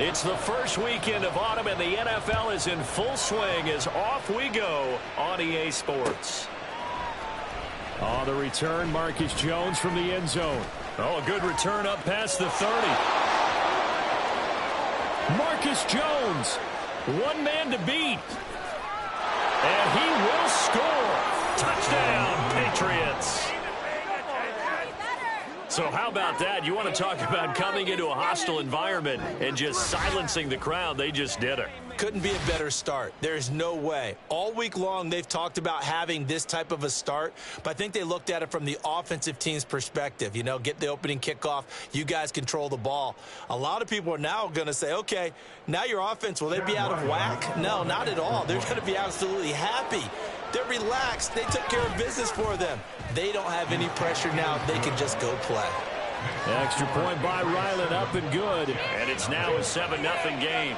It's the first weekend of autumn, and the NFL is in full swing as off we go on EA Sports. On the return, Marcus Jones from the end zone. Oh, a good return up past the 30. Marcus Jones, one man to beat. And he will score. Touchdown, Patriots. So how about that? You want to talk about coming into a hostile environment and just silencing the crowd. They just did it. Couldn't be a better start. There's no way. All week long, they've talked about having this type of a start, but I think they looked at it from the offensive team's perspective. You know, get the opening kickoff. You guys control the ball. A lot of people are now going to say, okay, now your offense, will they be out of whack? No, not at all. They're going to be absolutely happy. They're relaxed. They took care of business for them. They don't have any pressure now. They can just go play. Extra point by Ryland, up and good. And it's now a 7-0 game.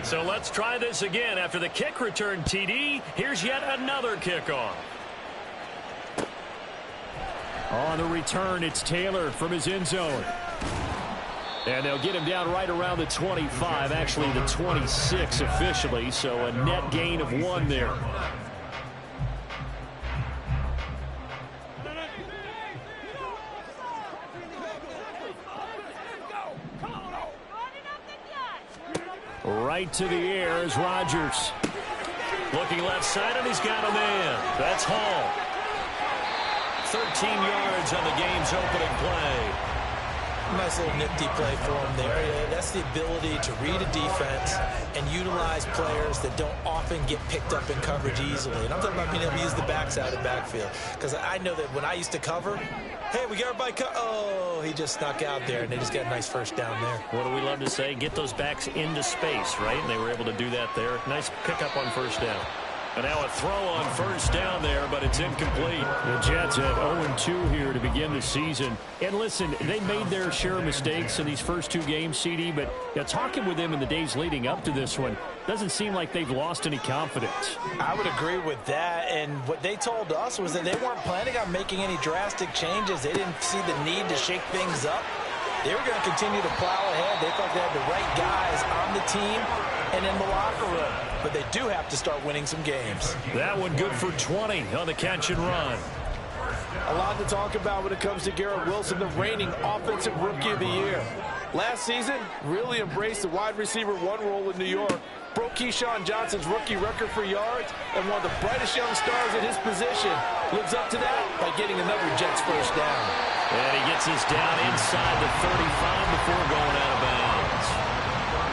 So let's try this again. After the kick return TD, here's yet another kickoff. On the return, it's Taylor from his end zone. And they'll get him down right around the 25, actually the 26 officially, so a net gain of 1 there. Right to the air is Rodgers. Looking left side, and he's got a man. That's Hall. 13 yards on the game's opening play. Nice little nifty play for him there. That's the ability to read a defense and utilize players that don't often get picked up in coverage easily. And I'm talking about being able to use the backside of backfield. Because I know that when I used to cover, hey, we got everybody oh, he just snuck out there, and they just got a nice first down there. What do we love to say? Get those backs into space, right? And they were able to do that there. Nice pickup on first down. And now a throw on first down there, but it's incomplete. The Jets at 0-2 here to begin the season. And listen, they made their share of mistakes in these first 2 games, CD, but talking with them in the days leading up to this one, doesn't seem like they've lost any confidence. I would agree with that, and what they told us was that they weren't planning on making any drastic changes. They didn't see the need to shake things up. They were going to continue to plow ahead. They thought they had the right guys on the team and in the locker room. But they do have to start winning some games. That one good for 20 on the catch and run. A lot to talk about when it comes to Garrett Wilson, the reigning Offensive Rookie of the Year. Last season, really embraced the wide receiver 1 role in New York. Broke Keyshawn Johnson's rookie record for yards, and one of the brightest young stars at his position lives up to that by getting another Jets first down. And he gets us down inside the 35 before going out of bounds.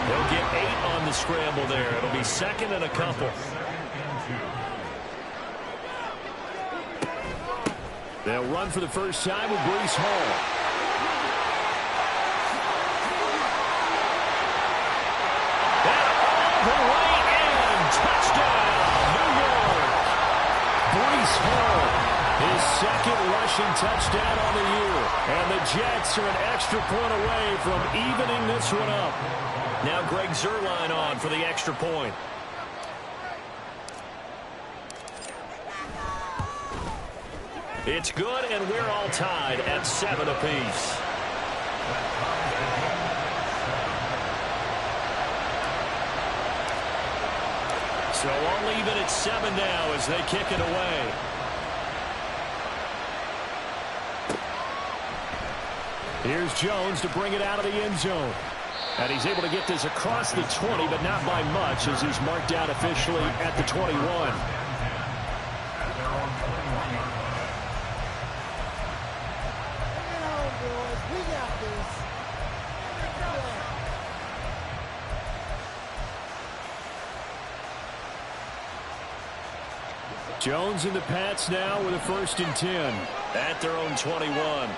They'll get 8 on the scramble there. It'll be second and a couple. They'll run for the first time with Breece Hall. The way in. Touchdown, New York. Breece Hall, his second rushing touchdown on the year. And the Jets are an extra point away from evening this one up. Now Greg Zuerlein on for the extra point. It's good, and we're all tied at 7 apiece. So all even at 7 now as they kick it away. Here's Jones to bring it out of the end zone. And he's able to get this across the 20, but not by much, as he's marked out officially at the 21. Jones and the Pats now with a 1st and 10 at their own 21.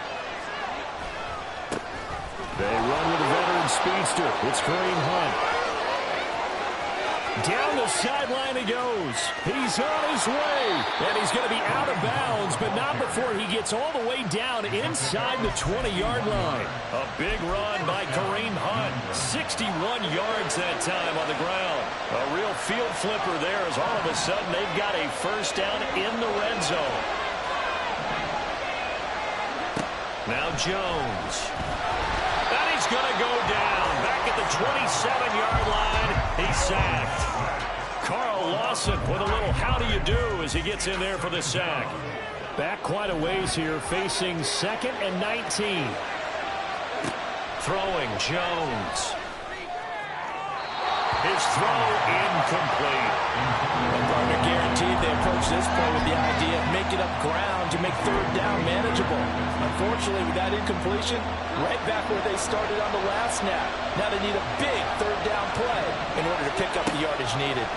They run with a veteran speedster. It's Kareem Hunt. Down the sideline he goes. He's on his way. And he's going to be out of bounds, but not before he gets all the way down inside the 20-yard line. A big run by Kareem Hunt. 61 yards that time on the ground. A real field flipper there as all of a sudden they've got a first down in the red zone. Now Jones. And he's going to go down. Back at the 27-yard line. He's sacked. Carl Lawson with a little how do you do as he gets in there for the sack. Back quite a ways here, facing 2nd and 19. Throwing Jones. His throw incomplete. And partner guaranteed they approach this play with the idea of making up ground to make 3rd down manageable. Unfortunately, with that incompletion, right back where they started on the last snap. Now they need a big 3rd down play in order to pick up the yardage needed.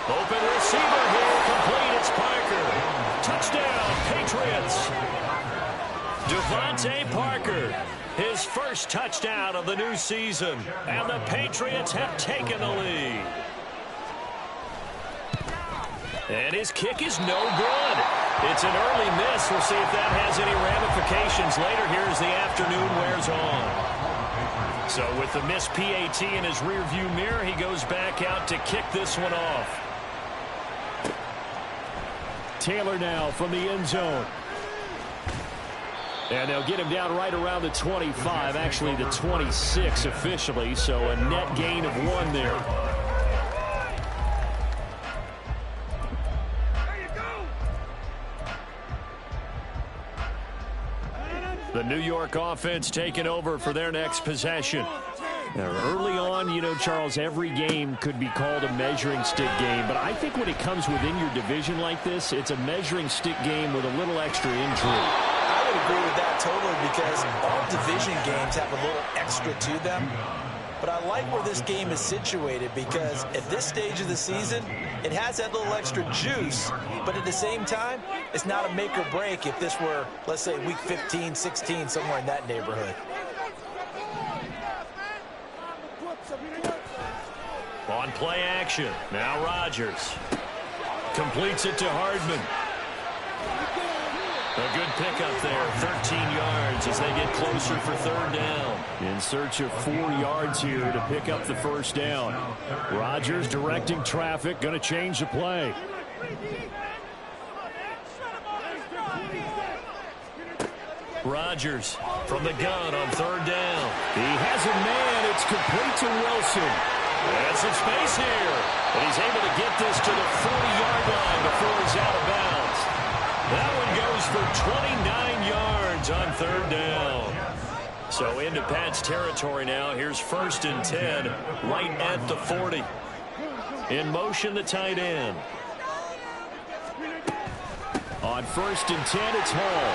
Open receiver here, complete. It's Parker. Touchdown, Patriots. Devontae Parker, his first touchdown of the new season. And the Patriots have taken the lead. And his kick is no good. It's an early miss. We'll see if that has any ramifications later here as the afternoon wears on. So with the missed PAT in his rearview mirror, he goes back out to kick this one off. Taylor now from the end zone. And they'll get him down right around the 25, actually the 26 officially, so a net gain of 1 there. The New York offense taking over for their next possession. Now, early on, you know, Charles, every game could be called a measuring stick game, but I think when it comes within your division like this, it's a measuring stick game with a little extra intrigue. I would agree with that totally because all division games have a little extra to them. But I like where this game is situated because at this stage of the season, it has that little extra juice. But at the same time, it's not a make or break if this were, let's say, week 15, 16, somewhere in that neighborhood. On play action, now Rodgers. Completes it to Hardman. A good pickup there, 13 yards as they get closer for 3rd down. In search of 4 yards here to pick up the 1st down. Rodgers directing traffic, going to change the play. Rodgers from the gun on 3rd down. He has a man. It's complete to Wilson. And some space here. And he's able to get this to the 40-yard line before he's out of bounds. That one goes for 29 yards on 3rd down. So into Pat's territory now. Here's 1st and 10 right at the 40. In motion, the tight end. On 1st and 10, it's Hall.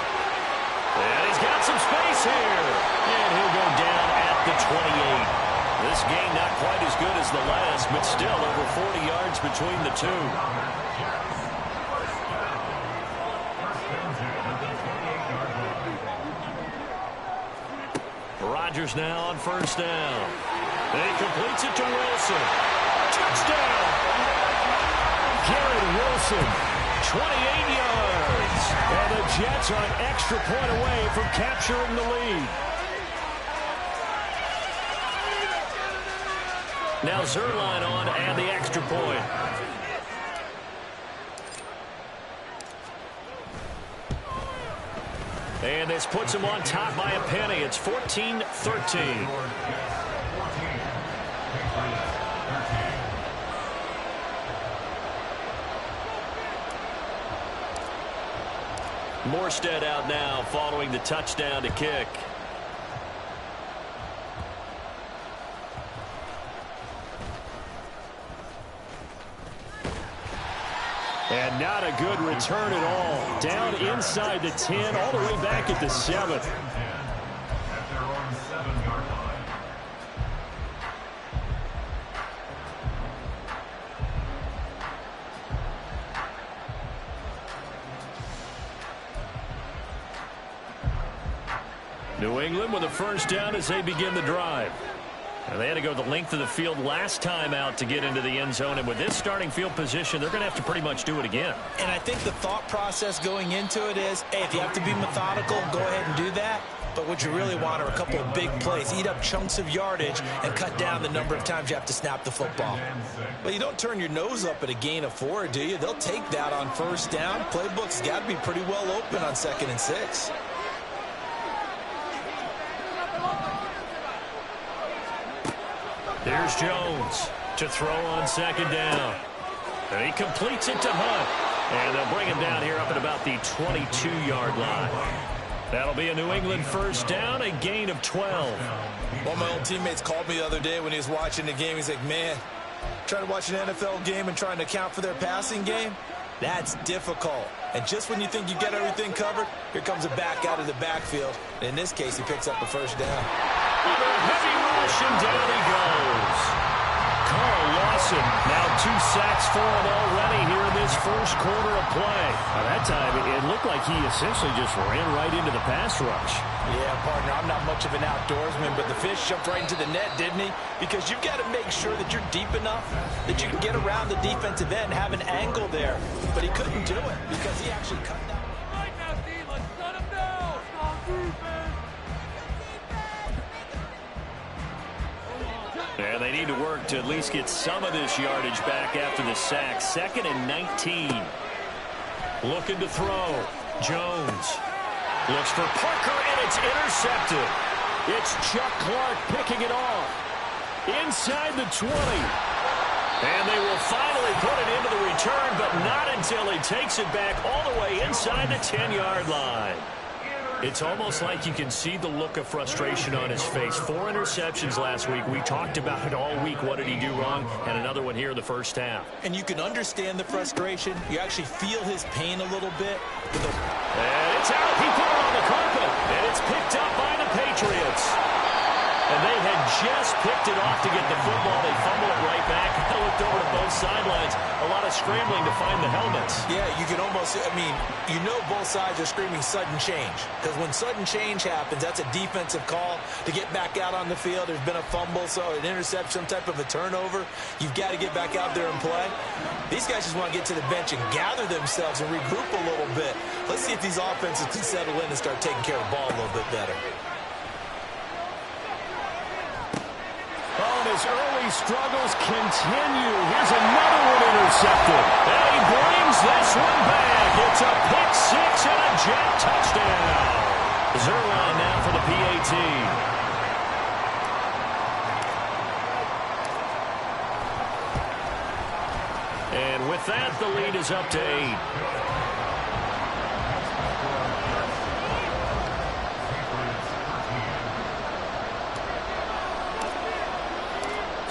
And he's got some space here. And he'll go down at the 28. This game not quite as good as the last, but still over 40 yards between the two. Rodgers now on 1st down. And he completes it to Wilson. Touchdown! Garrett Wilson. 28 yards. And the Jets are an extra point away from capturing the lead. Now Zerline on and the extra point. And this puts him on top by a penny. It's 14-13. Morstead out now following the touchdown to kick. And not a good return at all. Down inside the 10, all the way back at the 7. New England with a 1st down as they begin the drive. And they had to go the length of the field last time out to get into the end zone. And with this starting field position, they're going to have to pretty much do it again. And I think the thought process going into it is, hey, if you have to be methodical, go ahead and do that. But what you really want are a couple of big plays. Eat up chunks of yardage and cut down the number of times you have to snap the football. But you don't turn your nose up at a gain of 4, do you? They'll take that on first down. Playbook's got to be pretty well open on 2nd and 6. Here's Jones to throw on 2nd down. And he completes it to Hunt. And they'll bring him down here up at about the 22-yard line. That'll be a New England first down, a gain of 12. One of my old teammates called me the other day when he was watching the game. He's like, man, trying to watch an NFL game and trying to account for their passing game, that's difficult. And just when you think you get everything covered, here comes a back out of the backfield. And in this case, he picks up the first down. With a heavy rush, and down he goes. Carl Lawson, now 2 sacks for him already here in this first quarter of play. By that time, it looked like he essentially just ran right into the pass rush. Yeah, partner, I'm not much of an outdoorsman, but the fish jumped right into the net, didn't he? Because you've got to make sure that you're deep enough that you can get around the defensive end, have an angle there. But he couldn't do it because he actually cut down. And they need to work to at least get some of this yardage back after the sack. 2nd and 19. Looking to throw. Jones looks for Parker, and it's intercepted. It's Chuck Clark picking it off. Inside the 20. And they will finally put it into the return, but not until he takes it back all the way inside the 10-yard line. It's almost like you can see the look of frustration on his face. 4 interceptions last week. We talked about it all week. What did he do wrong? And another one here in the first half. And you can understand the frustration. You actually feel his pain a little bit. And it's out. He put it on the carpet. And it's picked up by the Patriots. And they had just picked it off to get the football. They fumble it right back. I looked over to both sidelines. A lot of scrambling to find the helmets. Yeah, you can almost, you know both sides are screaming sudden change. Because when sudden change happens, that's a defensive call to get back out on the field. There's been a fumble, so an interception, some type of a turnover. You've got to get back out there and play. These guys just want to get to the bench and gather themselves and regroup a little bit. Let's see if these offenses can settle in and start taking care of the ball a little bit better. His early struggles continue. Here's another one intercepted. And he brings this one back. It's a pick 6 and a jet touchdown. Zerline now for the PAT. And with that, the lead is up to 8.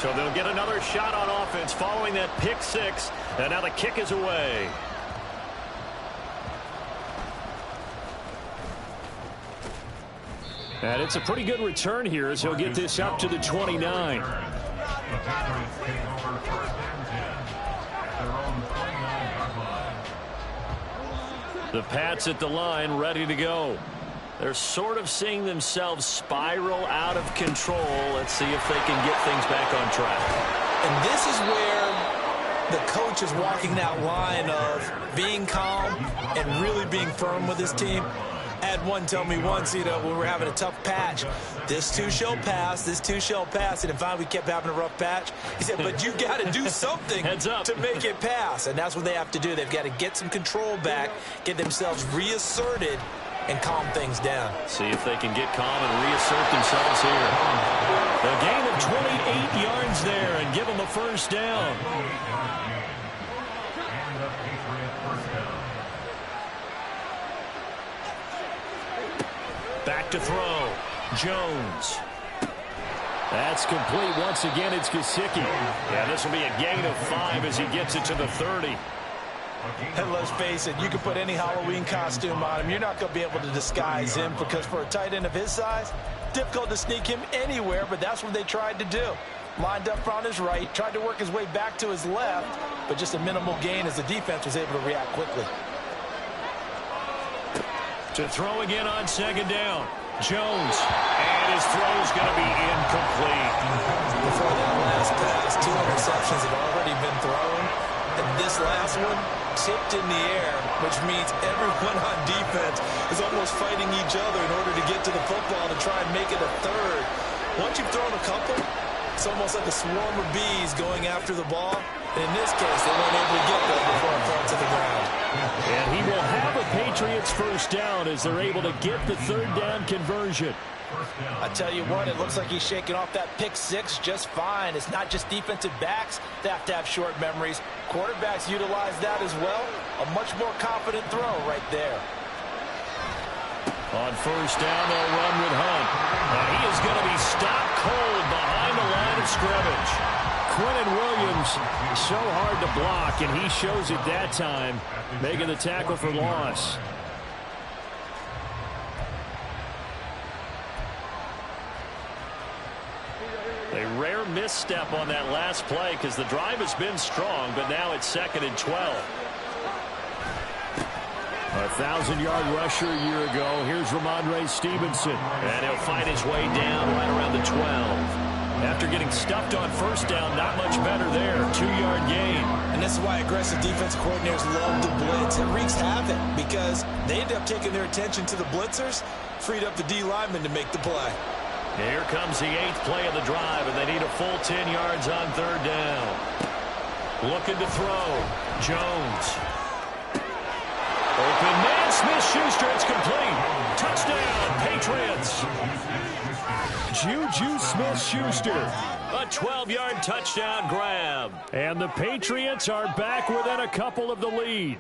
So they'll get another shot on offense following that pick 6. And now the kick is away. And it's a pretty good return here as he'll get this up to the 29. The Pats at the line ready to go. They're sort of seeing themselves spiral out of control. Let's see if they can get things back on track. And this is where the coach is walking that line of being calm and really being firm with his team. I had one tell me once, when we were having a tough patch, this too shall pass, this too shall pass. And finally we kept having a rough patch. He said, but you got to do something to make it pass. And that's what they have to do. They've got to get some control back, get themselves reasserted, and calm things down. See if they can get calm and reassert themselves here. A gain of 28 yards there and give them a first down. Back to throw. Jones. That's complete. Once again, it's Gesicki. Yeah, this will be a gain of 5 as he gets it to the 30. And let's face it, you can put any Halloween costume on him. You're not going to be able to disguise him because for a tight end of his size, difficult to sneak him anywhere, but that's what they tried to do. Lined up on his right, tried to work his way back to his left, but just a minimal gain as the defense was able to react quickly. To throw again on 2nd down. Jones. And his throw is going to be incomplete. before that last pass. 2 interceptions have already been thrown. And this last one tipped in the air, which means everyone on defense is almost fighting each other in order to get to the football to try and make it a third. Once you've thrown a couple, it's almost like a swarm of bees going after the ball. And in this case, they weren't able to get there before it fell to the ground. And he will have a Patriots first down as they're able to get the third down conversion. I tell you what, it looks like he's shaking off that pick six just fine. It's not just defensive backs that have to have short memories. Quarterbacks utilize that as well. A much more confident throw right there. On first down, they'll run with Hunt. And he is going to be stopped cold behind the line of scrimmage. Quentin Williams, so hard to block, and he shows it that time, making the tackle for loss. A rare misstep on that last play because the drive has been strong, but now it's 2nd and 12. A 1,000-yard rusher a year ago. Here's Ramondre Stevenson. And he'll fight his way down right around the 12. After getting stuffed on first down, not much better there. 2-yard gain. And this is why aggressive defensive coordinators love to blitz. It wreaks havoc because they end up taking their attention to the blitzers, freed up the D lineman to make the play. Here comes the 8th play of the drive, and they need a full 10 yards on third down. Looking to throw. Jones. Open man, Smith-Schuster, it's complete. Touchdown, Patriots. Juju Smith-Schuster, a 12-yard touchdown grab. And the Patriots are back within a couple of the lead.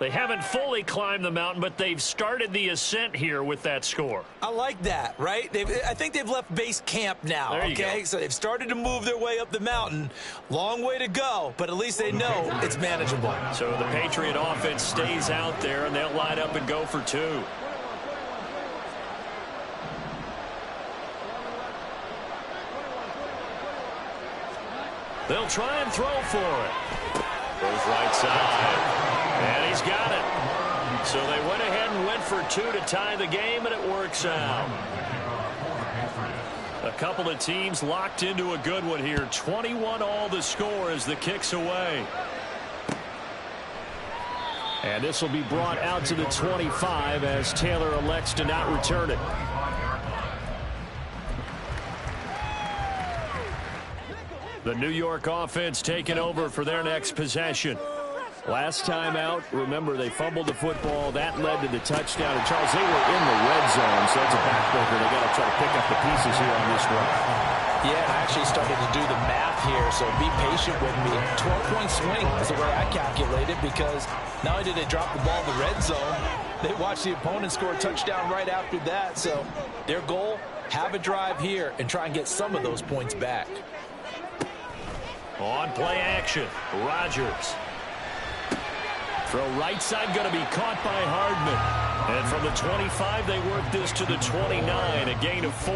They haven't fully climbed the mountain, but they've started the ascent here with that score. I like that, right? I think they've left base camp now, okay? So they've started to move their way up the mountain. Long way to go, but at least they know it's manageable. So the Patriot offense stays out there, and they'll line up and go for 2. They'll try and throw for it. Goes right side. And he's got it. So they went ahead and went for 2 to tie the game, and it works out. A couple of teams locked into a good one here. 21 all the score as the kick's away. And this will be brought out to the 25 as Taylor elects to not return it. The New York offense taking over for their next possession. Last time out, remember, they fumbled the football. That led to the touchdown. And, Charles, they were in the red zone, so that's a backbreaker. They got to try to pick up the pieces here on this drive. Yeah, I actually started to do the math here, so be patient with me. 12-point swing is the way I calculated because not only did they drop the ball in the red zone, they watched the opponent score a touchdown right after that. So their goal, have a drive here and try and get some of those points back. On play action, Rodgers. Throw right side, going to be caught by Hardman. And from the 25, they work this to the 29, a gain of 4.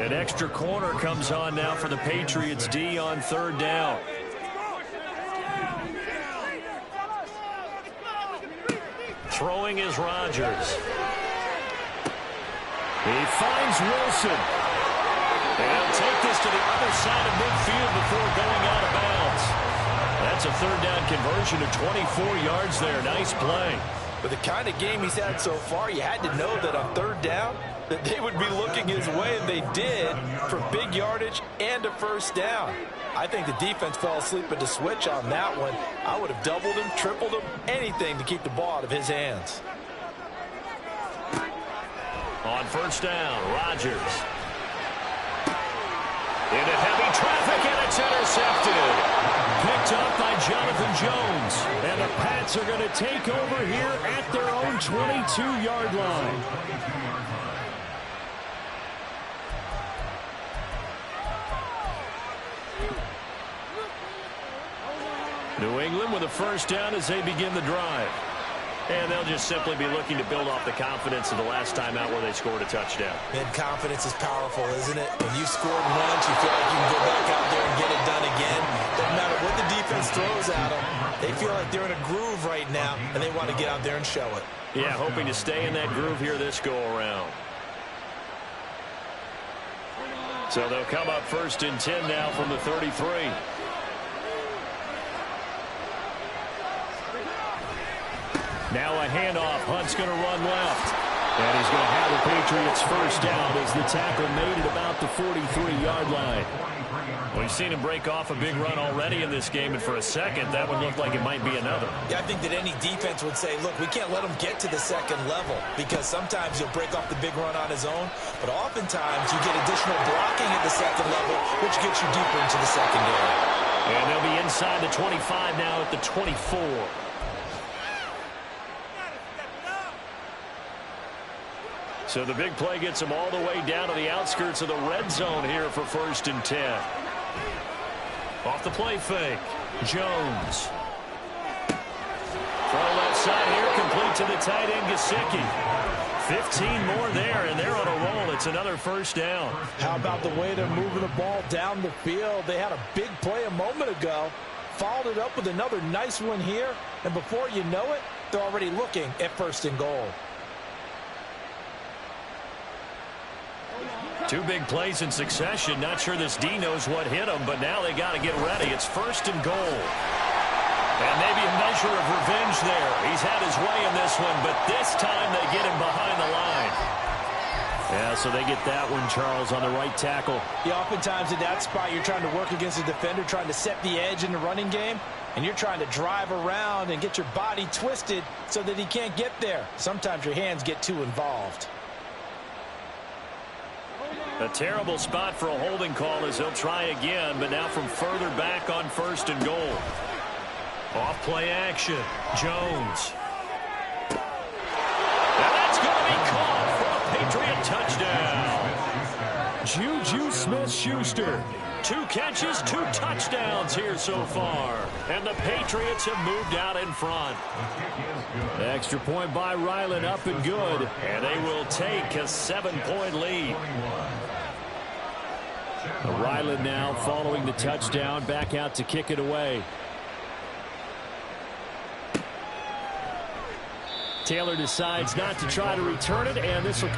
An extra corner comes on now for the Patriots D on third down. Throwing is Rodgers. He finds Wilson. And he'll take this to the other side of midfield before going out of bounds. That's a third down conversion of 24 yards there. Nice play. With the kind of game he's had so far, you had to know that on third down that they would be looking his way, and they did, for big yardage and a first down. I think the defense fell asleep at the switch on that one. I would have doubled him, tripled him, anything to keep the ball out of his hands. On first down, Rodgers. Into heavy traffic, and it's intercepted. Picked up by Jonathan Jones. And the Pats are going to take over here at their own 22-yard line. New England with a first down as they begin the drive. And they'll just simply be looking to build off the confidence of the last time out where they scored a touchdown. And confidence is powerful, isn't it? When you've scored once, you feel like you can go back out there and get it done again. Doesn't matter what the defense throws at them. They feel like they're in a groove right now, and they want to get out there and show it. Yeah, hoping to stay in that groove here this go-around. So they'll come up 1st and 10 now from the 33. Now a handoff. Hunt's going to run left. And he's going to have the Patriots first down as the tackle made it about the 43-yard line. We've seen him break off a big run already in this game, and for a second, that would look like it might be another. Yeah, I think that any defense would say, look, we can't let him get to the second level because sometimes he'll break off the big run on his own, but oftentimes you get additional blocking at the second level, which gets you deeper into the secondary. And they'll be inside the 25 now at the 24. So the big play gets them all the way down to the outskirts of the red zone here for 1st and 10. Off the play fake. Jones. Throw left side here, complete to the tight end, Gesicki. 15 more there, and they're on a roll. It's another first down. How about the way they're moving the ball down the field? They had a big play a moment ago, followed it up with another nice one here, and before you know it, they're already looking at 1st and goal. Two big plays in succession. Not sure this D knows what hit him, but now they got to get ready. It's 1st and goal. And maybe a measure of revenge there. He's had his way in this one, but this time they get him behind the line. Yeah, so they get that one, Charles, on the right tackle. Yeah, oftentimes in that spot, you're trying to work against a defender, trying to set the edge in the running game, and you're trying to drive around and get your body twisted so that he can't get there. Sometimes your hands get too involved. A terrible spot for a holding call as he'll try again, but now from further back on 1st and goal. Off play action. Jones. And that's going to be caught for a Patriot touchdown. Juju Smith-Schuster. 2 catches, 2 touchdowns here so far. And the Patriots have moved out in front. Extra point by Ryland, up and good. And they will take a 7-point lead. Ryland now following the touchdown, back out to kick it away. Taylor decides not to try to return it, and this will...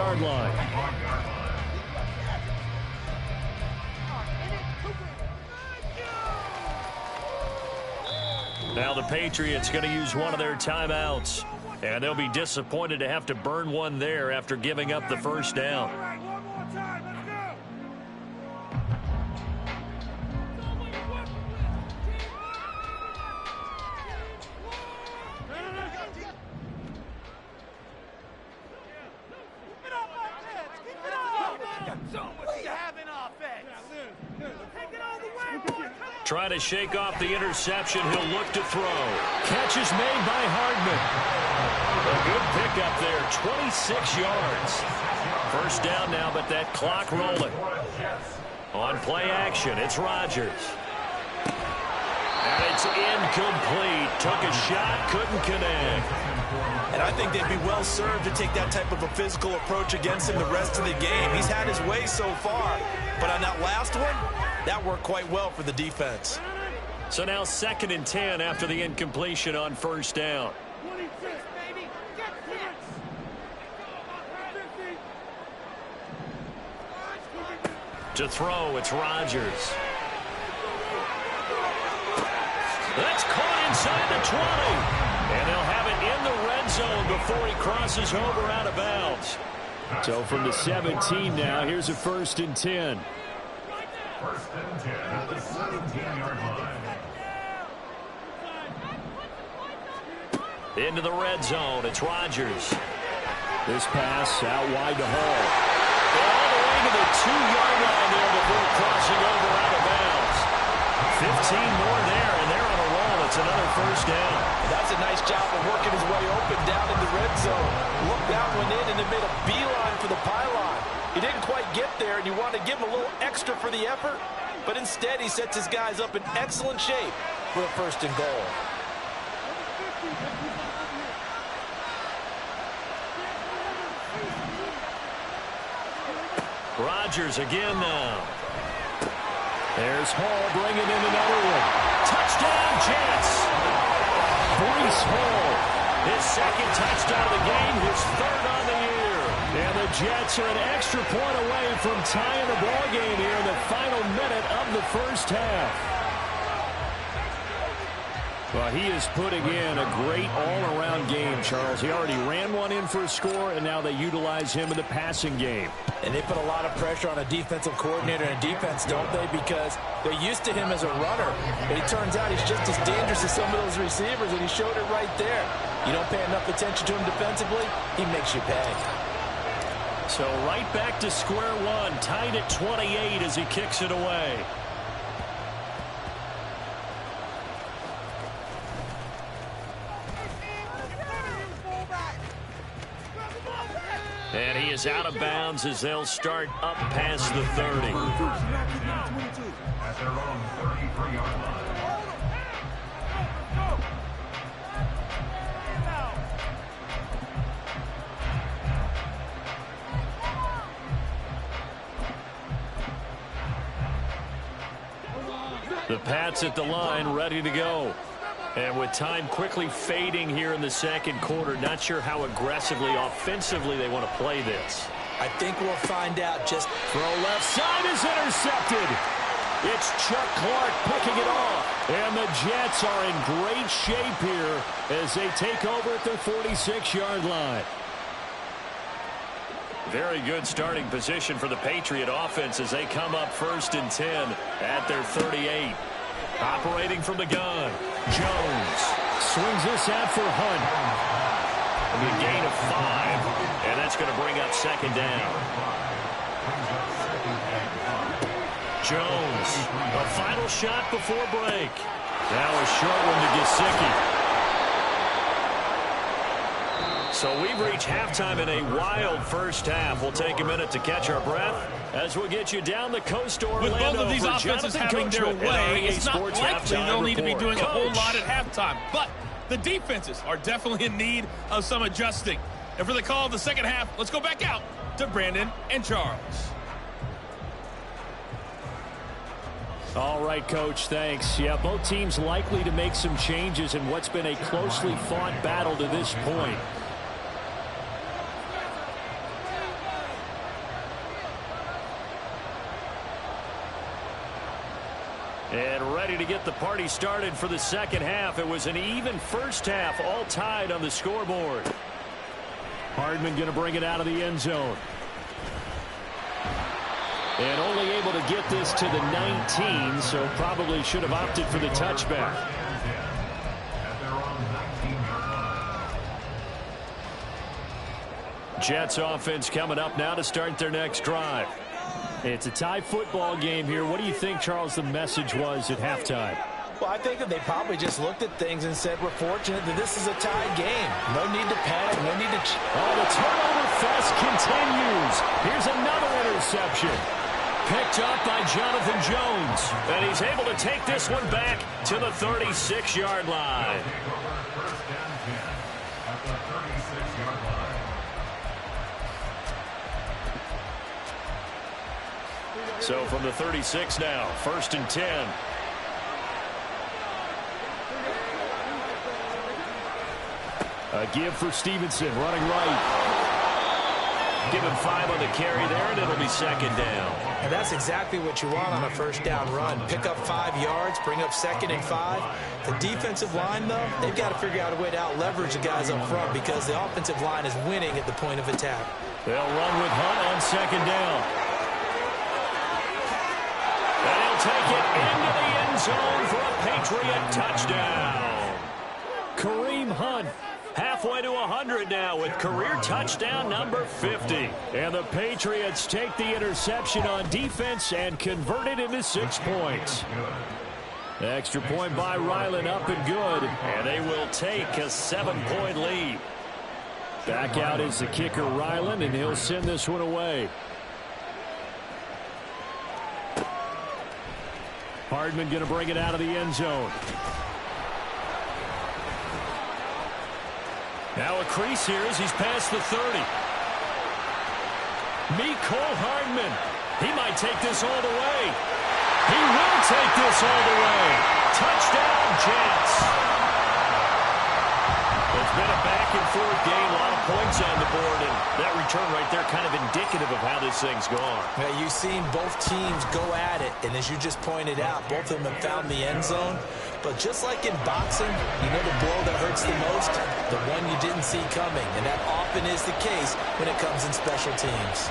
46-yard line. Now the Patriots going to use one of their timeouts. And they'll be disappointed to have to burn one there after giving up the first down. Trying to shake off the interception. He'll look to throw. Catch is made by Hardman. A good pickup there, 26 yards. First down now, but that clock rolling. On play action, it's Rodgers. And it's incomplete. Took a shot, couldn't connect. And I think they'd be well served to take that type of a physical approach against him the rest of the game. He's had his way so far, but on that last one, that worked quite well for the defense. So now 2nd and 10 after the incompletion on first down. To throw, it's Rodgers. That's caught inside the 20. And they'll have it in the red zone before he crosses over out of bounds. So from the 17 now, here's a 1st and 10. 1st and 10 at the 17-yard line. Into the red zone, it's Rodgers. This pass out wide to Hall. All the way to the 2-yard line there before crossing over out of bounds. 15 more there, and they're on a roll. It's another first down. That's a nice job of working his way open down in the red zone. Looked that one in and then made a beeline for the pylon. He didn't quite get there, and you want to give him a little extra for the effort, but instead he sets his guys up in excellent shape for a 1st and goal. Rodgers again now. There's Hall bringing in another one. Touchdown, Jets. Breece Hall, his 2nd touchdown of the game, his 3rd on the year. And the Jets are an extra point away from tying the ball game here in the final minute of the first half. Well, he is putting in a great all-around game, Charles. He already ran one in for a score, and now they utilize him in the passing game. And they put a lot of pressure on a defensive coordinator and defense, don't they? Because they're used to him as a runner. But it turns out he's just as dangerous as some of those receivers, and he showed it right there. You don't pay enough attention to him defensively, he makes you pay. So right back to square one, tied at 28 as he kicks it away. And he is out of bounds as they'll start up past the 30. At their own 33-yard line. The Pats at the line, ready to go. And with time quickly fading here in the 2nd quarter, not sure how aggressively, offensively they want to play this. I think we'll find out. Just throw left side is intercepted. It's Chuck Clark picking it off. And the Jets are in great shape here as they take over at their 46-yard line. Very good starting position for the Patriot offense as they come up 1st and 10 at their 38. Operating from the gun, Jones swings this out for Hunt. A gain of 5, and that's going to bring up 2nd down. Jones, a final shot before break. Now a short one to Gesicki. So we've reached halftime in a wild first half. We'll take a minute to catch our breath as we'll get you down the coast to Orlando. With both of these for offenses Jonathan having their Coachman way, at it's not Sports likely they'll need to be doing a whole lot at halftime. But the defenses are definitely in need of some adjusting. And for the call of the second half, let's go back out to Brandon and Charles. All right, Coach, thanks. Yeah, both teams likely to make some changes in what's been a closely fought battle to this point. And ready to get the party started for the second half. It was an even first half, all tied on the scoreboard. Hardman going to bring it out of the end zone. And only able to get this to the 19, so probably should have opted for the touchback. Jets offense coming up now to start their next drive. It's a tie football game here. What do you think, Charles, the message was at halftime? Well, I think that they probably just looked at things and said, we're fortunate that this is a tied game. No need to panic, no need to... Oh, the turnover fest continues. Here's another interception. Picked up by Jonathan Jones. And he's able to take this one back to the 36-yard line. So from the 36 now, 1st and 10. A give for Stevenson, running right. Give him 5 on the carry there, and it'll be 2nd down. And that's exactly what you want on a 1st down run. Pick up 5 yards, bring up 2nd and 5. The defensive line, though, they've got to figure out a way to out-leverage the guys up front because the offensive line is winning at the point of attack. They'll run with Hunt on 2nd down. And he'll take it into the end zone for a Patriot touchdown. Kareem Hunt. Halfway to 100 now with career touchdown number 50. And the Patriots take the interception on defense and convert it into 6 points. Extra point by Ryland up and good. And they will take a 7-point lead. Back out is the kicker Ryland, and he'll send this one away. Hardman going to bring it out of the end zone. Now a crease here as he's past the 30. Mecole Hardman. He might take this all the way. He will take this all the way. Touchdown, Jets. It's been a back-and-forth game. A lot of points on the board, and that return right there kind of indicative of how this thing's gone. Yeah, you've seen both teams go at it, and as you just pointed out, both of them have found the end zone. But just like in boxing, you know the blow that hurts the most? The one you didn't see coming, and that often is the case when it comes in special teams.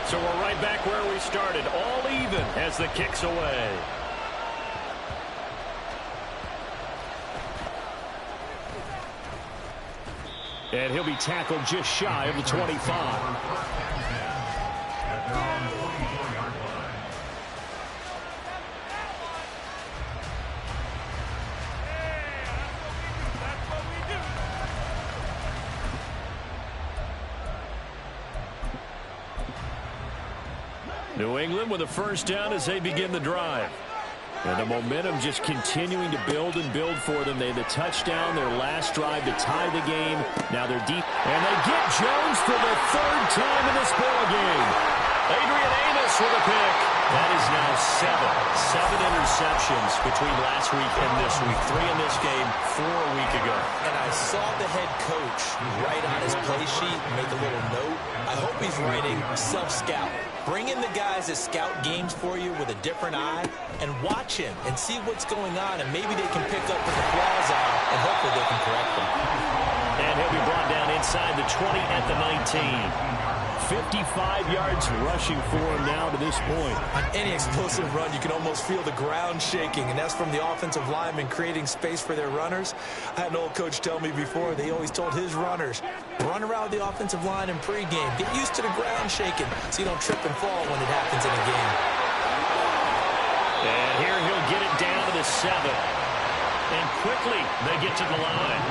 So we're right back where we started, all even as the kick's away. And he'll be tackled just shy of the 25. New England with a 1st down as they begin the drive. And the momentum just continuing to build and build for them. They had the touchdown, their last drive to tie the game. Now they're deep. And they get Jones for the 3rd time in this ball game. Adrian Amos with a pick. That is now 7 interceptions between last week and this week. 3 in this game, 4 a week ago. And I saw the head coach write on his play sheet, make a little note. I hope he's writing self-scout. Bring in the guys that scout games for you with a different eye and watch him and see what's going on, and maybe they can pick up what the flaws are, and hopefully they can correct them. And he'll be brought down inside the 20 at the 19. 55 yards rushing for him now to this point. On any explosive run, you can almost feel the ground shaking, and that's from the offensive linemen creating space for their runners. I had an old coach tell me before, they always told his runners, run around the offensive line in pregame. Get used to the ground shaking so you don't trip and fall when it happens in a game. And here he'll get it down to the 7. And quickly they get to the line.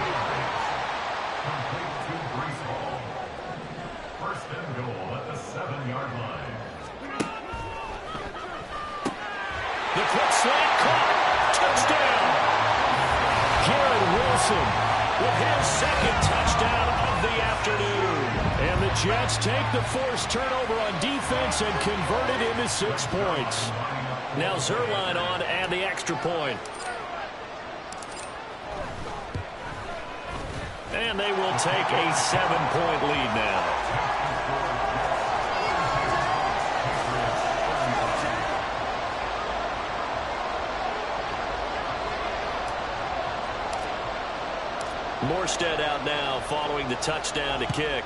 The quick slant caught. Touchdown. Garrett Wilson with his 2nd touchdown of the afternoon. And the Jets take the forced turnover on defense and convert it into 6 points. Now Zerline on and the extra point. And they will take a 7-point lead now. Morstead out now following the touchdown to kick.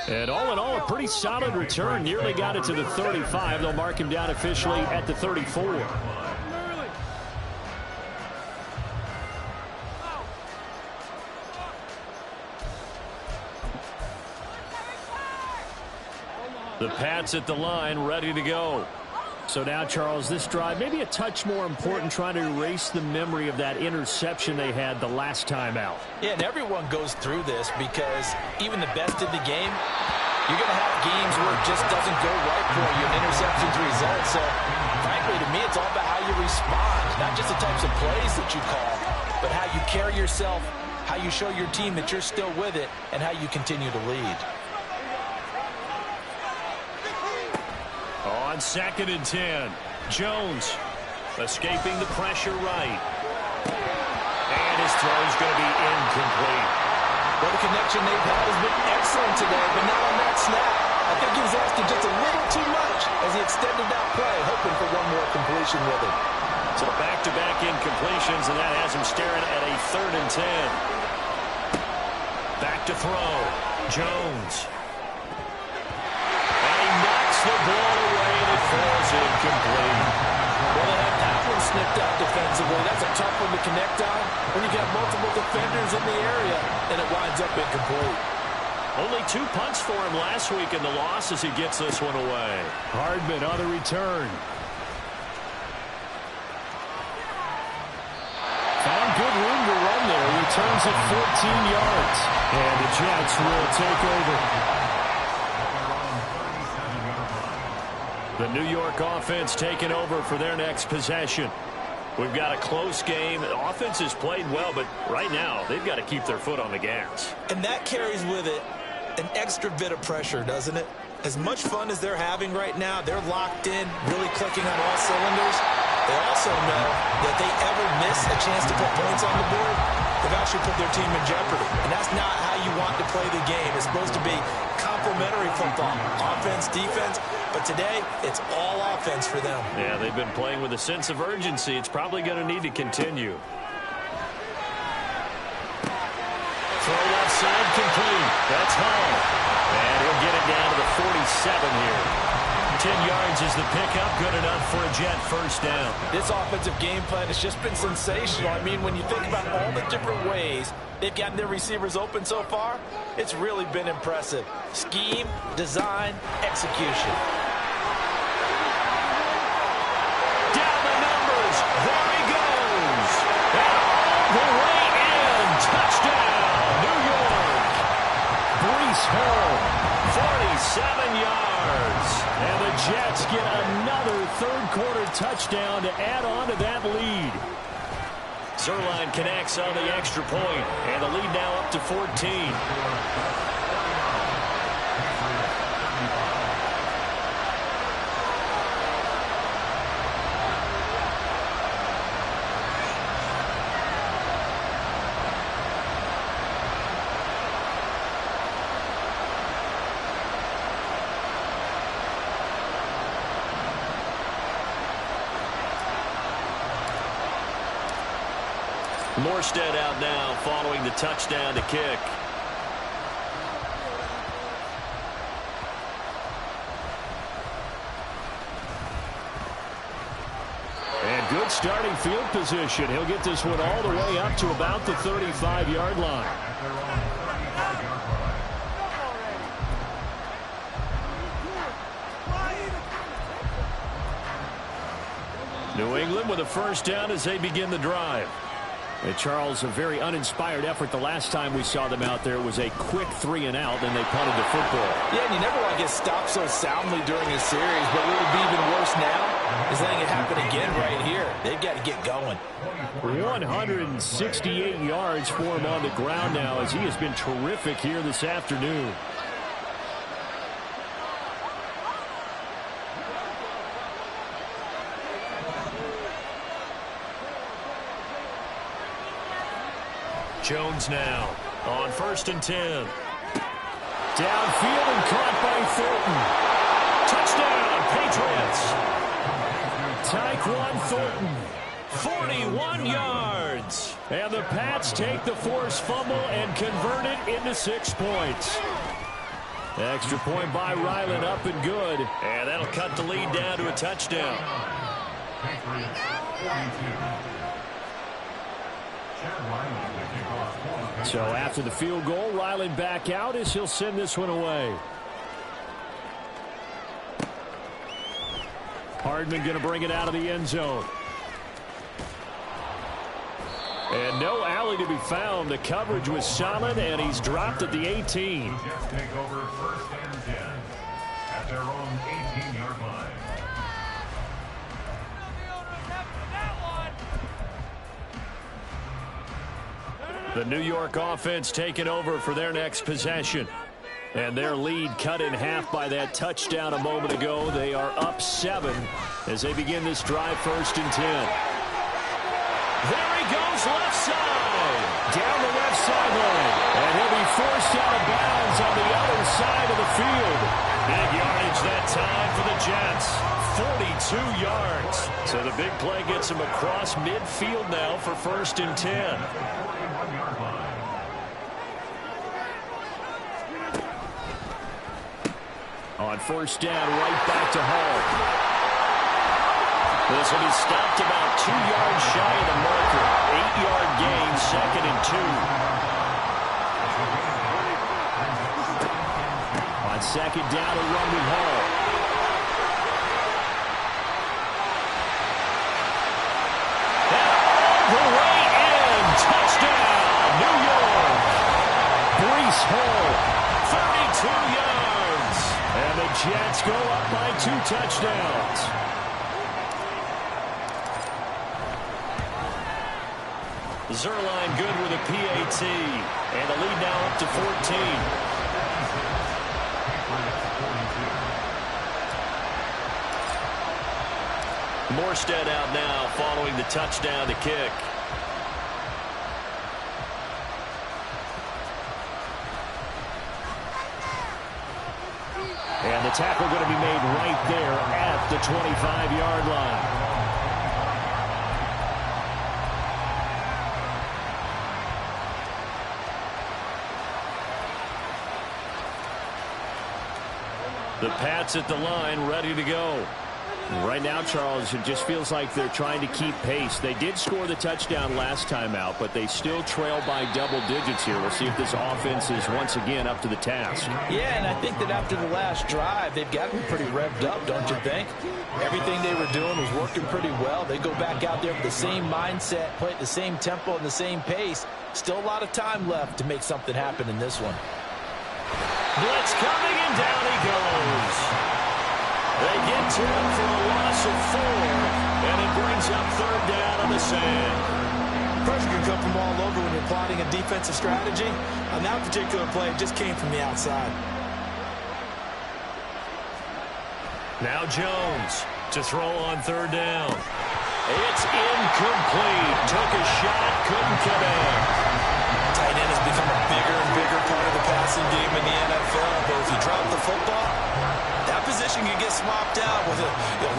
And all in all, a pretty solid return. Nearly got it to the 35. They'll mark him down officially at the 34. The Pats at the line, ready to go. So now, Charles, this drive maybe a touch more important, trying to erase the memory of that interception they had the last time out. Yeah, and everyone goes through this because even the best in the game, you're going to have games where it just doesn't go right for you, and interceptions result. So, frankly, to me, it's all about how you respond, not just the types of plays that you call, but how you carry yourself, how you show your team that you're still with it, and how you continue to lead. On 2nd and 10, Jones escaping the pressure right. And his throw is going to be incomplete. Well, the connection they've had has been excellent today, but not on that snap. I think he was asking just a little too much as he extended that play, hoping for one more completion with it. So back-to-back incompletions, and that has him staring at a 3rd and 10. Back to throw. Jones. And he knocks the ball away, and it falls incomplete. Well, they have that one snipped out defensively. That's a tough one to connect on when you got multiple defenders in the area, and it winds up incomplete. Only 2 punts for him last week in the loss as he gets this one away. Hardman on the return. Found good room to run there. Returns at 14 yards. And the Jets will take over. The New York offense taking over for their next possession. We've got a close game. The offense has played well, but right now they've got to keep their foot on the gas. And that carries with it an extra bit of pressure, doesn't it? As much fun as they're having right now, they're locked in, really clicking on all cylinders. They also know that they ever miss a chance to put points on the board, they've actually put their team in jeopardy. And that's not how you want to play the game. It's supposed to be complementary football, offense, defense. But today, it's all offense for them. Yeah, they've been playing with a sense of urgency. It's probably going to need to continue. Throw left side complete. That's Hall. And he'll get it down to the 47 here. 10 yards is the pickup. Good enough for a Jet first down. This offensive game plan has just been sensational. I mean, when you think about all the different ways they've gotten their receivers open so far, it's really been impressive. Scheme, design, execution. Down the numbers. There he goes. And all the way in. Touchdown, New York. Breece Hall. 47 yards. And the Jets get another third-quarter touchdown to add on to that lead. Zerline connects on the extra point, and the lead now up to 14. Morstead out now following the touchdown to kick. And good starting field position. He'll get this one all the way up to about the 35-yard line. New England with a first down as they begin the drive. And Charles, a very uninspired effort the last time we saw them out there. Was a quick 3-and-out, and they punted the football. Yeah, and you never want to get stopped so soundly during a series, but what would be even worse now is letting it happen again right here. They've got to get going. 168 yards for him on the ground now as he has been terrific here this afternoon. Jones now on 1st and 10. Downfield and caught by Thornton. Touchdown, Patriots. Tyquan Thornton, 41 yards. And the Pats take the forced fumble and convert it into 6 points. Extra point by Ryland, up and good. And that'll cut the lead down to a touchdown. So after the field goal, Ryland back out as he'll send this one away. Hardman going to bring it out of the end zone. And no alley to be found. The coverage was solid, and he's dropped at the 18. Jets take over 1st and 10 at their own 18-yard line. The New York offense taking over for their next possession. And their lead cut in half by that touchdown a moment ago. They are up 7 as they begin this drive 1st and 10. There he goes, left side. Down the left sideline. And he'll be forced out of bounds on the other side of the field. Big yardage that time for the Jets. 42 yards. So the big play gets him across midfield now for 1st and 10. On 1st down, right back to Hall. This will be stopped about 2 yards shy of the marker. 8-yard gain, 2nd and 2. On 2nd down, a run with Hall. And all the way in. Touchdown, New York. Breece Hall. 32 yards. And the Jets go up by 2 touchdowns. Zerline good with a PAT. And the lead now up to 14. Morstead out now following the touchdown to kick. And the tackle going to be made right there at the 25-yard line. The Pats at the line, ready to go. Right now, Charles, it just feels like they're trying to keep pace. They did score the touchdown last time out, but they still trail by double digits here. We'll see if this offense is once again up to the task. Yeah, and I think that after the last drive, they've gotten pretty revved up, don't you think? Everything they were doing was working pretty well. They go back out there with the same mindset, play at the same tempo and the same pace. Still a lot of time left to make something happen in this one. Blitz coming, and down he goes. They get to him for a loss of 4, and it brings up 3rd down on the sand. Pressure can come from all over when you're plotting a defensive strategy. On that particular play, it just came from the outside. Now Jones to throw on 3rd down. It's incomplete. Took a shot, couldn't connect. Tight end has become a bigger and bigger part of the passing game in the NFL. But if you drop the football, that position can get swapped out with a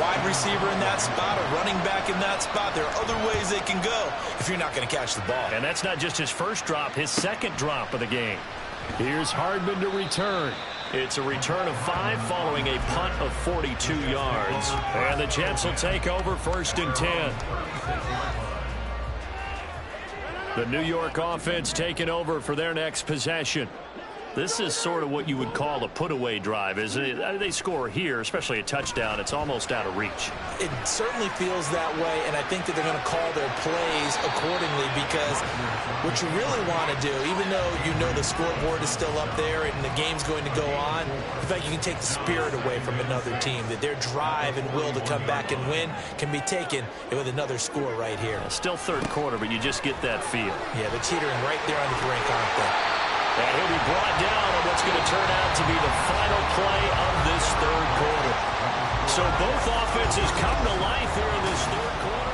wide receiver in that spot, a running back in that spot. There are other ways they can go if you're not going to catch the ball. And that's not just his first drop, his 2nd drop of the game. Here's Hardman to return. It's a return of 5 following a punt of 42 yards. And the Jets will take over 1st and 10. The New York offense taking over for their next possession. This is sort of what you would call a put-away drive, isn't it? They score here, especially a touchdown. It's almost out of reach. It certainly feels that way, and I think that they're going to call their plays accordingly because what you really want to do, even though you know the scoreboard is still up there and the game's going to go on, in fact, you can take the spirit away from another team, that their drive and will to come back and win can be taken with another score right here. Still 3rd quarter, but you just get that feel. Yeah, they're teetering right there on the brink, aren't they? And he'll be brought down on what's going to turn out to be the final play of this 3rd quarter. So both offenses come to life here in this 3rd quarter.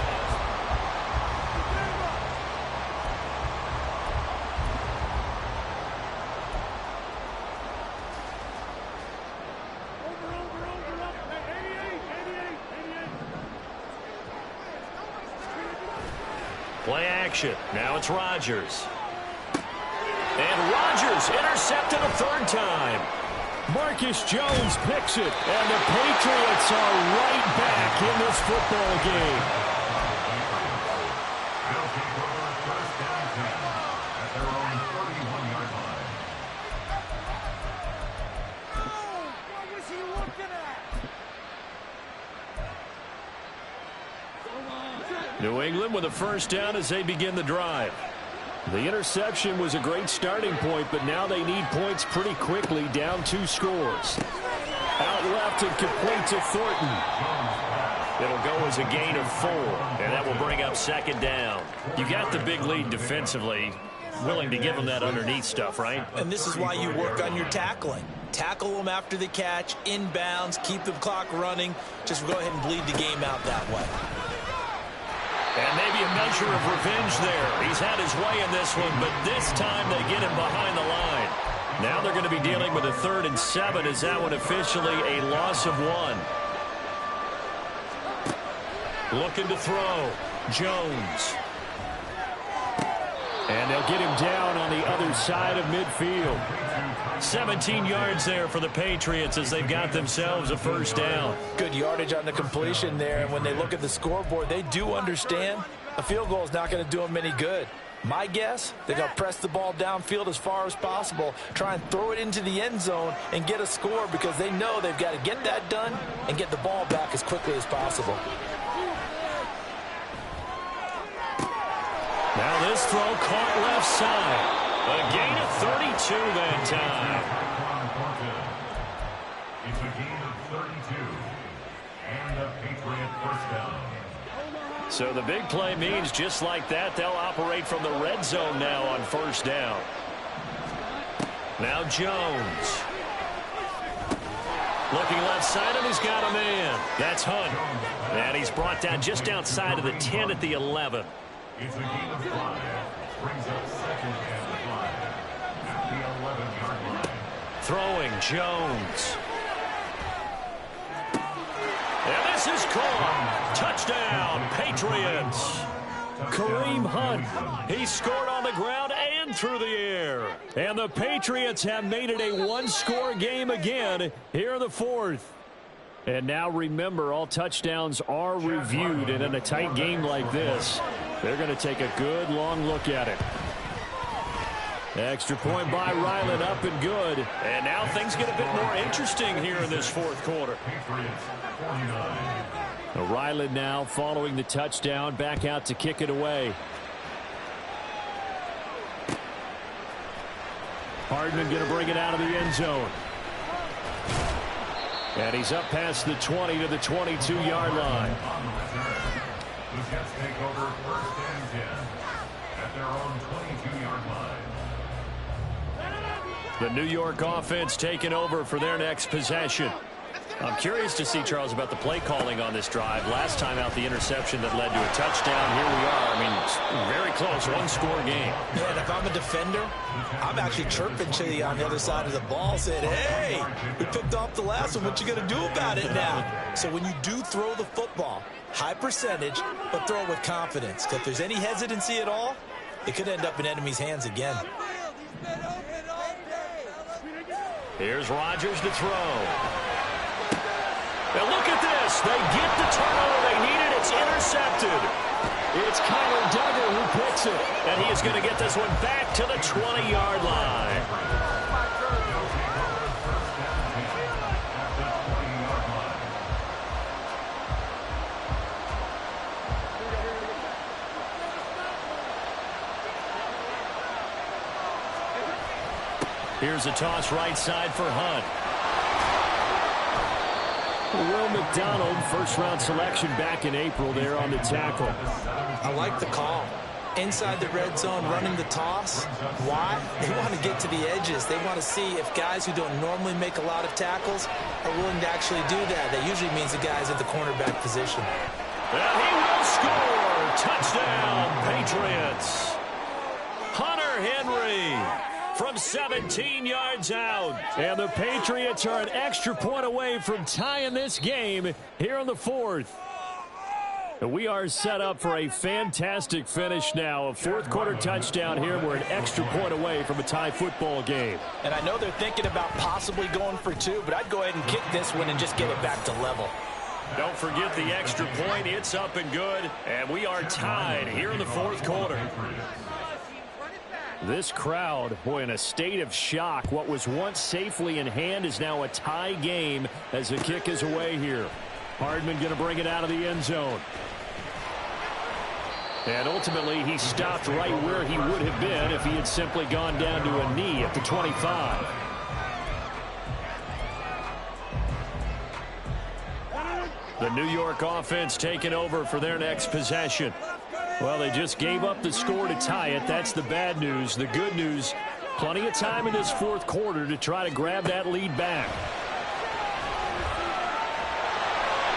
Play action. Now it's Rodgers. And Rodgers intercepted a third time. Marcus Jones picks it, and the Patriots are right back in this football game. They'll take over first down 10 at their own 31-yard line. New England with a first down as they begin the drive. The interception was a great starting point, but now they need points pretty quickly, down 2 scores. Out left and complete to Thornton. It'll go as a gain of 4, and that will bring up second down. You got the big lead defensively, willing to give them that underneath stuff, right? And this is why you work on your tackling. Tackle them after the catch, inbounds, keep the clock running. Just go ahead and bleed the game out that way. And maybe a measure of revenge there. He's had his way in this one, but this time they get him behind the line. Now they're going to be dealing with a 3rd and 7 as that one officially a loss of 1. Looking to throw. Jones. And they'll get him down on the other side of midfield. 17 yards there for the Patriots as they've got themselves a first down. Good yardage on the completion there. And when they look at the scoreboard, they do understand a field goal is not going to do them any good. My guess, they're going to press the ball downfield as far as possible, try and throw it into the end zone and get a score because they know they've got to get that done and get the ball back as quickly as possible. Now this throw caught left side. A gain of 32 that time. It's a gain of 32 and a Patriot first down. So the big play means just like that, they'll operate from the red zone now on first down. Now Jones. Looking left side, and he's got a man. That's Hunt. And he's brought down just outside of the 10 at the 11. It's a gain of 5. Brings up second and 5 at the 11-yard line. Throwing Jones. And this is caught. Touchdown, Patriots. Kareem Hunt. He scored on the ground and through the air. And the Patriots have made it a 1-score game again here in the 4th. And now remember, all touchdowns are reviewed, and in a tight game like this, they're going to take a good long look at it. Extra point by Ryland, up and good. And now things get a bit more interesting here in this 4th quarter. Patriots 49. Ryland now following the touchdown, back out to kick it away. Hardman going to bring it out of the end zone. And he's up past the 20 to the 22-yard line. The Jets take over first and 10 at their own 22-yard line. The New York offense taking over for their next possession. I'm curious to see, Charles, about the play calling on this drive. Last time out, the interception that led to a touchdown. Here we are. I mean, very close, 1-score game. Yeah, and if I'm a defender, I'm actually chirping Chili on the other side of the ball, saying, hey, we picked off the last one. What you going to do about it now? So when you do throw the football, high percentage, but throw it with confidence. Because if there's any hesitancy at all, it could end up in enemy's hands again. Here's Rodgers to throw. And look at this. They get the turnover they needed. It's intercepted. It's Kyler Duggar who picks it. And he is going to get this one back to the 20-yard line. Here's a toss right side for Hunt. Will McDonald, first-round selection back in April there on the tackle. I like the call. Inside the red zone, running the toss. Why? They want to get to the edges. They want to see if guys who don't normally make a lot of tackles are willing to actually do that. That usually means the guy's at the cornerback position. And he will score. Touchdown, Patriots. Hunter Henry from 17 yards out. And the Patriots are an extra point away from tying this game here in the 4th. We are set up for a fantastic finish now. A fourth quarter touchdown here. We're an extra point away from a tie football game. And I know they're thinking about possibly going for two, but I'd go ahead and kick this one and just get it back to level. Don't forget the extra point. It's up and good. And we are tied here in the fourth quarter. This crowd, boy, in a state of shock. What was once safely in hand is now a tie game as the kick is away here. Hardman going to bring it out of the end zone. And ultimately, he stopped right where he would have been if he had simply gone down to a knee at the 25. The New York offense taking over for their next possession. Well, they just gave up the score to tie it. That's the bad news. The good news, plenty of time in this fourth quarter to try to grab that lead back.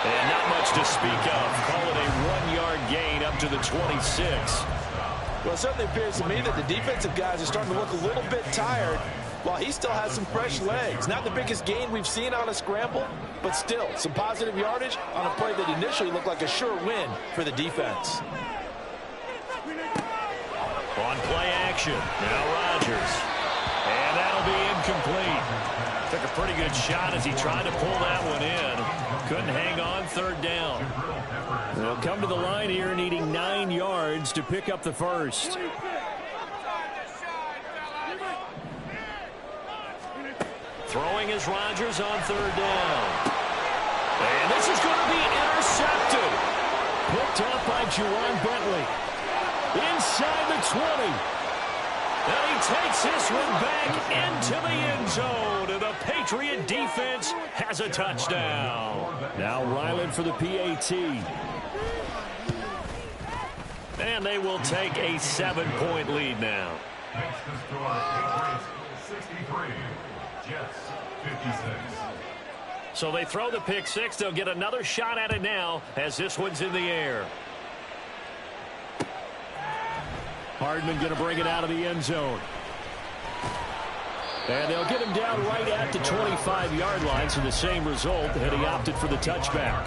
And not much to speak of. Call it a 1-yard gain up to the 26. Well, it certainly appears to me that the defensive guys are starting to look a little bit tired while he still has some fresh legs. Not the biggest gain we've seen on a scramble, but still some positive yardage on a play that initially looked like a sure win for the defense. On play action, now Rodgers. And that'll be incomplete. Took a pretty good shot as he tried to pull that one in. Couldn't hang on, third down. They'll come to the line here needing 9 yards to pick up the first. Throwing is Rodgers on third down. And this is going to be intercepted. Picked off by Juwan Bentley. Inside the 20. And he takes this one back into the end zone. And the Patriot defense has a touchdown. Now Ryland for the PAT. And they will take a 7-point lead now. Next to score, Patriots 63, Jets 56. So they throw the pick six. They'll get another shot at it now as this one's in the air. Hardman going to bring it out of the end zone. And they'll get him down right at the 25-yard line, so the same result, and he opted for the touchback.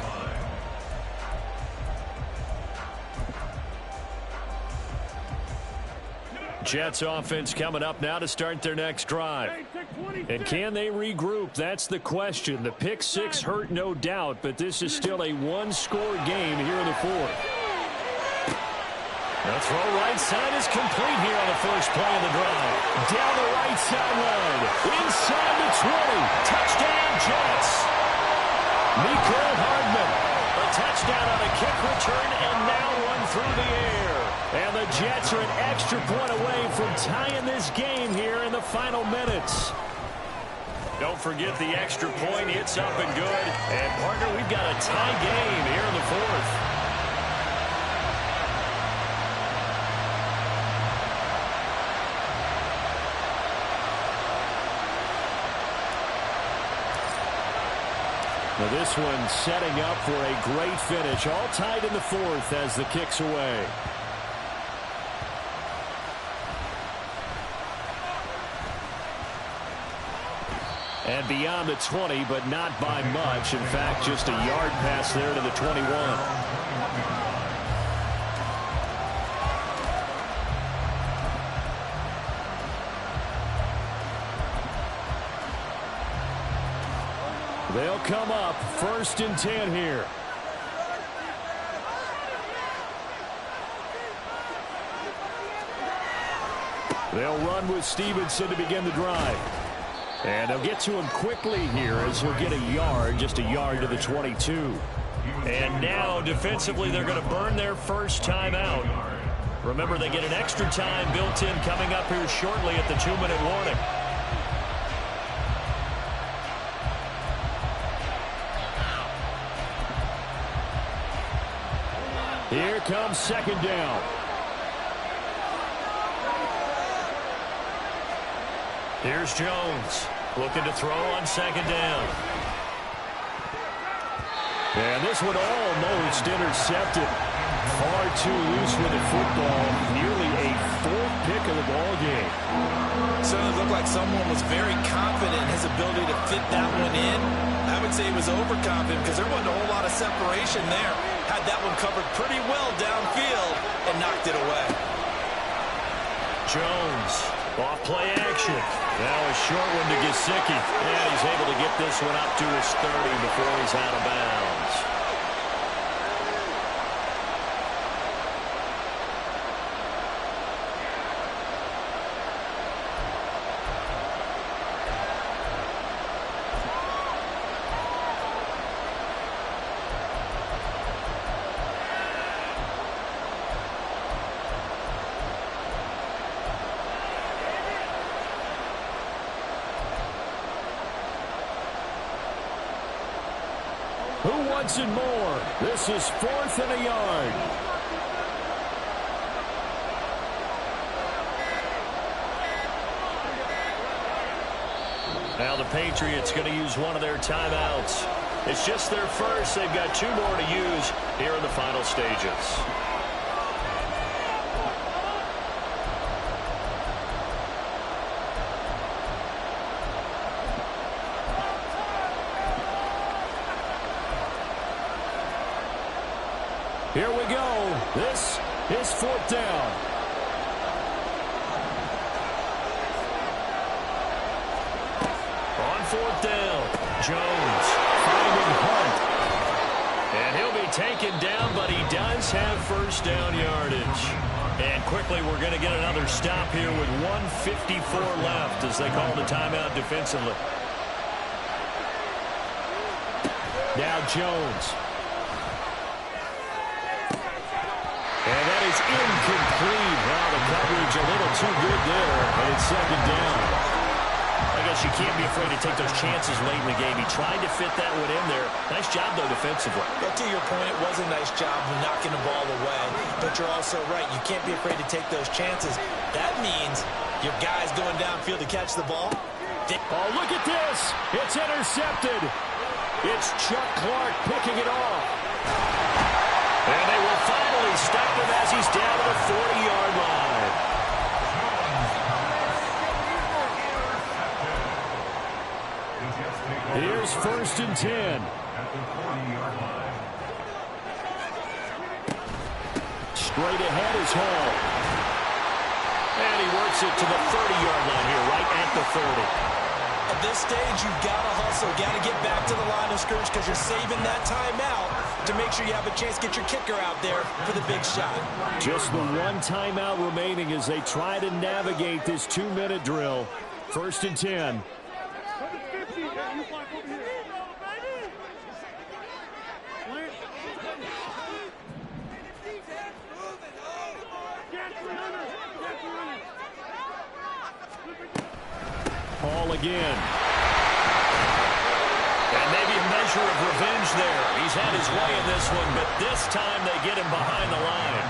Jets offense coming up now to start their next drive. And can they regroup? That's the question. The pick six hurt, no doubt, but this is still a one-score game here in the fourth. The throw right side is complete here on the first play of the drive. Down the right sideline. Inside the 20. Touchdown, Jets. Mecole Hardman. A touchdown on a kick return and now one through the air. And the Jets are an extra point away from tying this game here in the final minutes. Don't forget the extra point. It's up and good. And, partner, we've got a tie game here in the fourth. Now this one setting up for a great finish. All tied in the fourth as the kick's away. And beyond the 20, but not by much. In fact, just a yard pass there to the 21. They'll come up 1st and 10 here. They'll run with Stevenson to begin the drive. And they'll get to him quickly here as he'll get a yard, just a yard to the 22. And now defensively they're going to burn their first time out. Remember, they get an extra time built in coming up here shortly at the 2-minute warning. Here comes 2nd down. Here's Jones looking to throw on 2nd down. And this one almost intercepted. Far too loose with the football. Nearly a 4th pick of the ball game. Certainly looked like someone was very confident in his ability to fit that one in. I would say he was overconfident because there wasn't a whole lot of separation there. Had that one covered pretty well downfield and knocked it away. Jones, off play action. Now a short one to Gesicki. And he's able to get this one up to his 30 before he's out of bounds. Who wants it more? This is 4th and a yard. Now the Patriots going to use one of their timeouts. It's just their first. They've got 2 more to use here in the final stages. Here we go. This is 4th down. On 4th down, Jones finding Hunt. And he'll be taken down, but he does have first down yardage. And quickly we're going to get another stop here with 1:54 left as they call the timeout defensively. Now Jones. And that is incomplete. Wow, the coverage a little too good there. And it's 2nd down. I guess you can't be afraid to take those chances late in the game. He tried to fit that one in there. Nice job, though, defensively. But to your point, it was a nice job of knocking the ball away. But you're also right. You can't be afraid to take those chances. That means your guy's going downfield to catch the ball. Oh, look at this. It's intercepted. It's Chuck Clark picking it off. And they will finally stop him as he's down to the 40-yard line. Here's 1st and 10. Straight ahead is Hall. And he works it to the 30-yard line here, right at the 30. At this stage, you've got to hustle, got to get back to the line of scrimmage because you're saving that timeout to make sure you have a chance to get your kicker out there for the big shot. Just the one timeout remaining as they try to navigate this 2-minute drill. 1st and 10. Hall again. And maybe a measure of revenge there. He's had his way in this one, but this time they get him behind the line.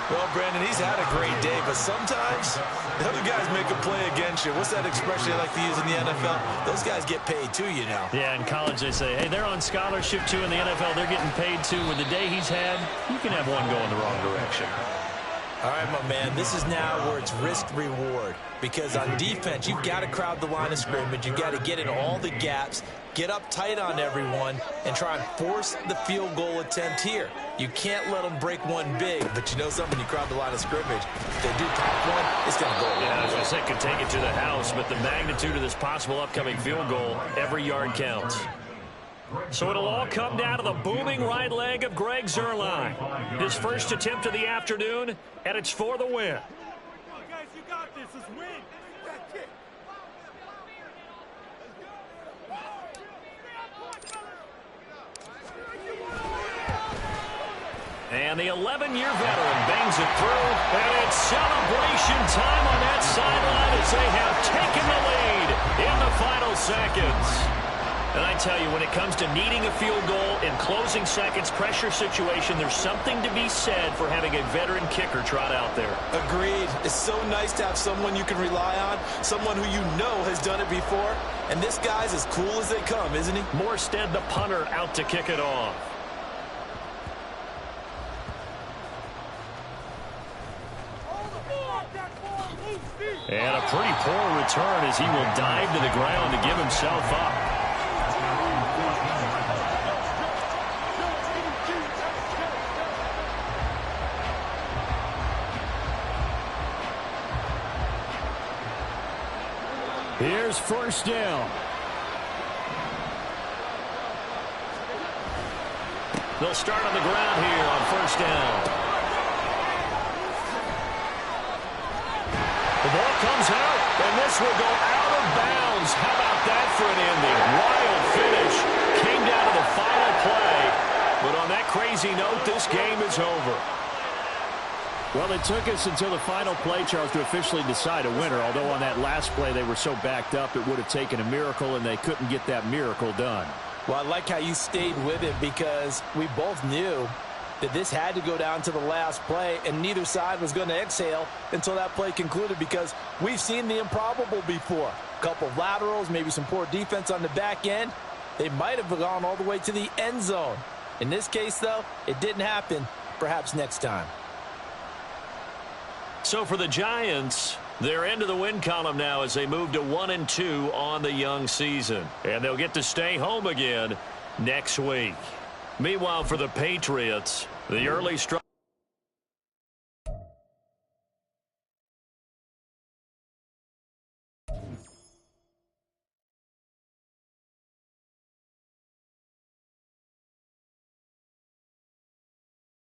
Well, Brandon, he's had a great day, but sometimes the other guys make a play against you. What's that expression they like to use in the NFL? Those guys get paid too, you know. Yeah, in college they say, hey, they're on scholarship too. In the NFL, they're getting paid too. With the day he's had, you can have one go in the wrong direction. All right, my man, this is now where it's risk-reward. Because on defense, you've got to crowd the line of scrimmage. You've got to get in all the gaps, get up tight on everyone, and try and force the field goal attempt here. You can't let them break one big, but you know something, you crowd the line of scrimmage. If they do pop one, it's going to go. Yeah, as I said, could take it to the house, but the magnitude of this possible upcoming field goal, every yard counts. So it'll all come down to the booming right leg of Greg Zuerlein. His first attempt of the afternoon, and it's for the win. Guys, you got this. Let's win. That's it. And the 11-year veteran bangs it through, and it's celebration time on that sideline as they have taken the lead in the final seconds. And I tell you, when it comes to needing a field goal in closing seconds, pressure situation, there's something to be said for having a veteran kicker trot out there. Agreed. It's so nice to have someone you can rely on, someone who you know has done it before. And this guy's as cool as they come, isn't he? Morstead, the punter, out to kick it off. And a pretty poor return as he will dive to the ground to give himself up. Here's first down. They'll start on the ground here on first down. The ball comes out, and this will go out of bounds. How about that for an ending? Wild finish. Came down to the final play. But on that crazy note, this game is over. Well, it took us until the final play, Charles, to officially decide a winner. Although on that last play they were so backed up, it would have taken a miracle, and they couldn't get that miracle done. Well, I like how you stayed with it because we both knew that this had to go down to the last play, and neither side was going to exhale until that play concluded because we've seen the improbable before. A couple of laterals, maybe some poor defense on the back end. They might have gone all the way to the end zone. In this case, though, it didn't happen. Perhaps next time. So for the Giants, they're into the win column now as they move to 1-2 on the young season. And they'll get to stay home again next week. Meanwhile, for the Patriots, the early struggle.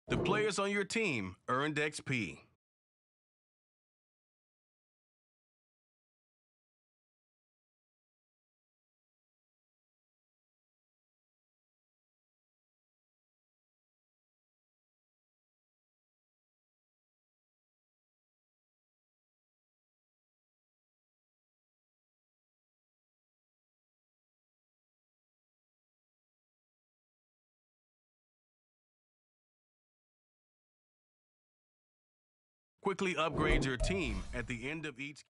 The players on your team earned XP. Quickly upgrade your team at the end of each